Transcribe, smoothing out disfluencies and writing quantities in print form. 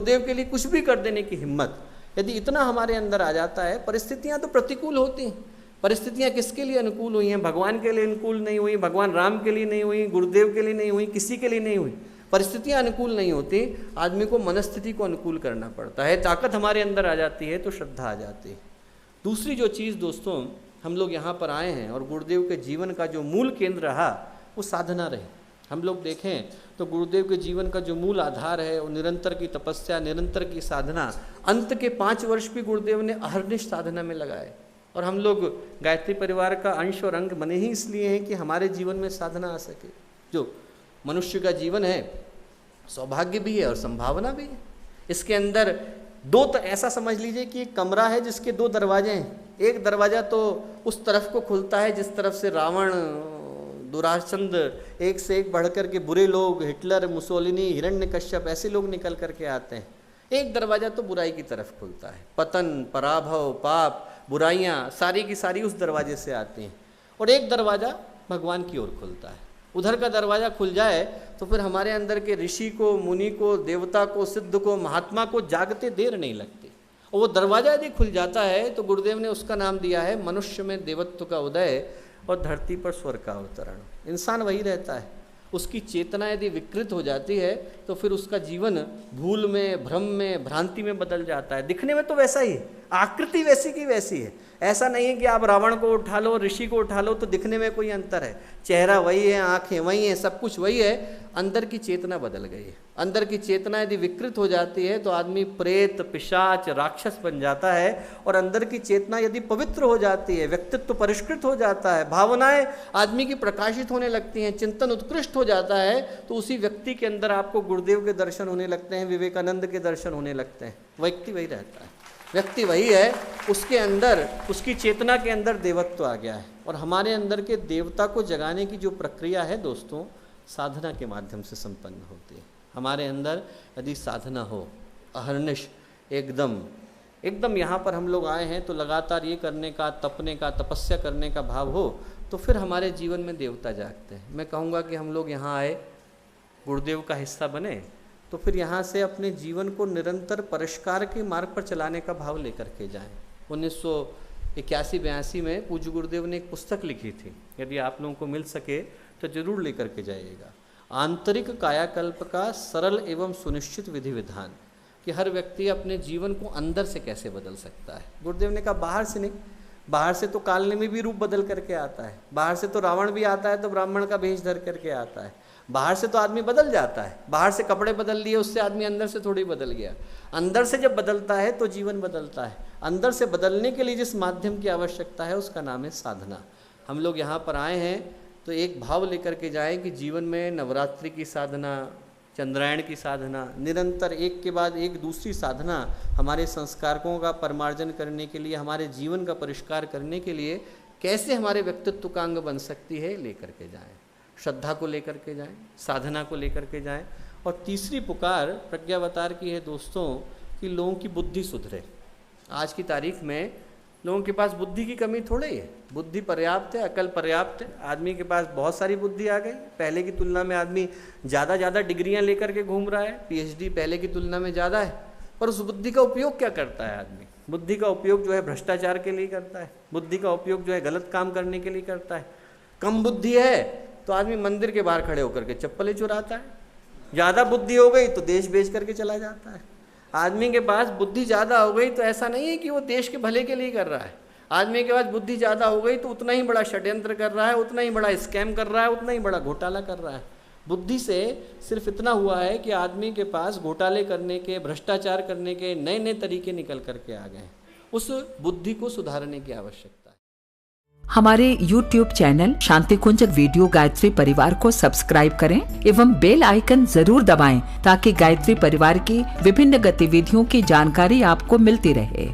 गुरुदेव के लिए कुछ भी कर देने की हिम्मत, यदि इतना हमारे अंदर आ जाता है, परिस्थितियां तो प्रतिकूल होती हैं, परिस्थितियां किसके लिए अनुकूल हुई हैं? भगवान के लिए अनुकूल नहीं हुई, भगवान राम के लिए नहीं हुई, गुरुदेव के लिए नहीं हुई, किसी के लिए नहीं हुई। परिस्थितियां अनुकूल नहीं होती, आदमी को मनस्थिति को अनुकूल करना पड़ता है। ताकत हमारे अंदर आ जाती है तो श्रद्धा आ जाती है। दूसरी जो चीज़ दोस्तों, हम लोग यहाँ पर आए हैं और गुरुदेव के जीवन का जो मूल केंद्र रहा वो साधना रही। हम लोग देखें तो गुरुदेव के जीवन का जो मूल आधार है वो निरंतर की तपस्या, निरंतर की साधना। अंत के 5 वर्ष भी गुरुदेव ने अहर्निश साधना में लगाए। और हम लोग गायत्री परिवार का अंश और अंग बने ही इसलिए हैं कि हमारे जीवन में साधना आ सके। जो मनुष्य का जीवन है सौभाग्य भी है और संभावना भी है। इसके अंदर दो, तो ऐसा समझ लीजिए कि एक कमरा है जिसके 2 दरवाजे हैं। एक दरवाज़ा तो उस तरफ को खुलता है जिस तरफ से रावण, दुराचंद, एक से एक बढ़कर के बुरे लोग, हिटलर, मुसोलिनी, हिरण्यकश्यप, ऐसे लोग निकल करके आते हैं। एक दरवाज़ा तो बुराई की तरफ खुलता है, पतन, पराभव, पाप, बुराइयाँ सारी की सारी उस दरवाजे से आती हैं। और एक दरवाज़ा भगवान की ओर खुलता है। उधर का दरवाज़ा खुल जाए तो फिर हमारे अंदर के ऋषि को, मुनि को, देवता को, सिद्ध को, महात्मा को जागते देर नहीं लगती। और वो दरवाज़ा यदि खुल जाता है तो गुरुदेव ने उसका नाम दिया है मनुष्य में देवत्व का उदय और धरती पर स्वर्ग का अवतरण। इंसान वही रहता है। उसकी चेतना यदि विकृत हो जाती है तो फिर उसका जीवन भूल में, भ्रम में, भ्रांति में बदल जाता है। दिखने में तो वैसा ही है, आकृति वैसी की वैसी है। ऐसा नहीं है कि आप रावण को उठा लो, ऋषि को उठा लो तो दिखने में कोई अंतर है। चेहरा वही है, आंखें वही हैं, सब कुछ वही है। अंदर की चेतना बदल गई है। अंदर की चेतना यदि विकृत हो जाती है तो आदमी प्रेत, पिशाच, राक्षस बन जाता है। और अंदर की चेतना यदि पवित्र हो जाती है, व्यक्तित्व परिष्कृत हो जाता है, भावनाएं आदमी की प्रकाशित होने लगती हैं, चिंतन उत्कृष्ट हो जाता है, तो उसी व्यक्ति के अंदर आपको गुरुदेव के दर्शन होने लगते हैं, विवेकानंद के दर्शन होने लगते हैं। व्यक्ति वही रहता है, व्यक्ति वही है, उसके अंदर, उसकी चेतना के अंदर देवत्व आ गया है। और हमारे अंदर के देवता को जगाने की जो प्रक्रिया है दोस्तों, साधना के माध्यम से संपन्न होती है। हमारे अंदर यदि साधना हो, अहर्निश, एकदम यहाँ पर हम लोग आए हैं तो लगातार ये करने का, तपने का, तपस्या करने का भाव हो, तो फिर हमारे जीवन में देवता जागते हैं। मैं कहूँगा कि हम लोग यहाँ आए, गुरुदेव का हिस्सा बने, तो फिर यहाँ से अपने जीवन को निरंतर परिष्कार के मार्ग पर चलाने का भाव लेकर के जाएं। 1981-82 में पूज्य गुरुदेव ने एक पुस्तक लिखी थी, यदि आप लोगों को मिल सके तो जरूर लेकर के जाइएगा। आंतरिक कायाकल्प का सरल एवं सुनिश्चित विधि विधान, कि हर व्यक्ति अपने जीवन को अंदर से कैसे बदल सकता है। गुरुदेव ने कहा बाहर से नहीं, बाहर से तो कालने में भी रूप बदल करके आता है, बाहर से तो रावण भी आता है तो ब्राह्मण का भेष धर करके आता है, बाहर से तो आदमी बदल जाता है, बाहर से कपड़े बदल लिए उससे आदमी अंदर से थोड़ी बदल गया। अंदर से जब बदलता है तो जीवन बदलता है। अंदर से बदलने के लिए जिस माध्यम की आवश्यकता है उसका नाम है साधना। हम लोग यहाँ पर आए हैं तो एक भाव लेकर के जाएं कि जीवन में नवरात्रि की साधना, चंद्रायण की साधना, निरंतर एक के बाद एक दूसरी साधना हमारे संस्कारों का परिमार्जन करने के लिए, हमारे जीवन का परिष्कार करने के लिए कैसे हमारे व्यक्तित्व का अंग बन सकती है, लेकर के जाएं। श्रद्धा को लेकर के जाएं, साधना को लेकर के जाएं। और तीसरी पुकार प्रज्ञावतार की है दोस्तों कि लोगों की बुद्धि सुधरे। आज की तारीख में लोगों के पास बुद्धि की कमी थोड़ी है, बुद्धि पर्याप्त है, अकल पर्याप्त है। आदमी के पास बहुत सारी बुद्धि आ गई। पहले की तुलना में आदमी ज़्यादा डिग्रियां लेकर के घूम रहा है, पीएचडी पहले की तुलना में ज़्यादा है। पर उस बुद्धि का उपयोग क्या करता है आदमी? बुद्धि का उपयोग जो है भ्रष्टाचार के लिए करता है, बुद्धि का उपयोग जो है गलत काम करने के लिए करता है। कम बुद्धि है तो आदमी मंदिर के बाहर खड़े होकर के चप्पलें चुराता है। ज़्यादा बुद्धि हो गई तो देश बेच करके चला जाता है। आदमी के पास बुद्धि ज़्यादा हो गई तो ऐसा नहीं है कि वो देश के भले के लिए कर रहा है। आदमी के पास बुद्धि ज़्यादा हो गई तो उतना ही बड़ा षड्यंत्र कर रहा है, उतना ही बड़ा स्कैम कर रहा है, उतना ही बड़ा घोटाला कर रहा है। बुद्धि से सिर्फ इतना हुआ है कि आदमी के पास घोटाले करने के, भ्रष्टाचार करने के नए नए तरीके निकल करके आ गए हैं। उस बुद्धि को सुधारने की आवश्यकता है। हमारे YouTube चैनल शांति कुंज वीडियो गायत्री परिवार को सब्सक्राइब करें एवं बेल आइकन जरूर दबाएं ताकि गायत्री परिवार की विभिन्न गतिविधियों की जानकारी आपको मिलती रहे।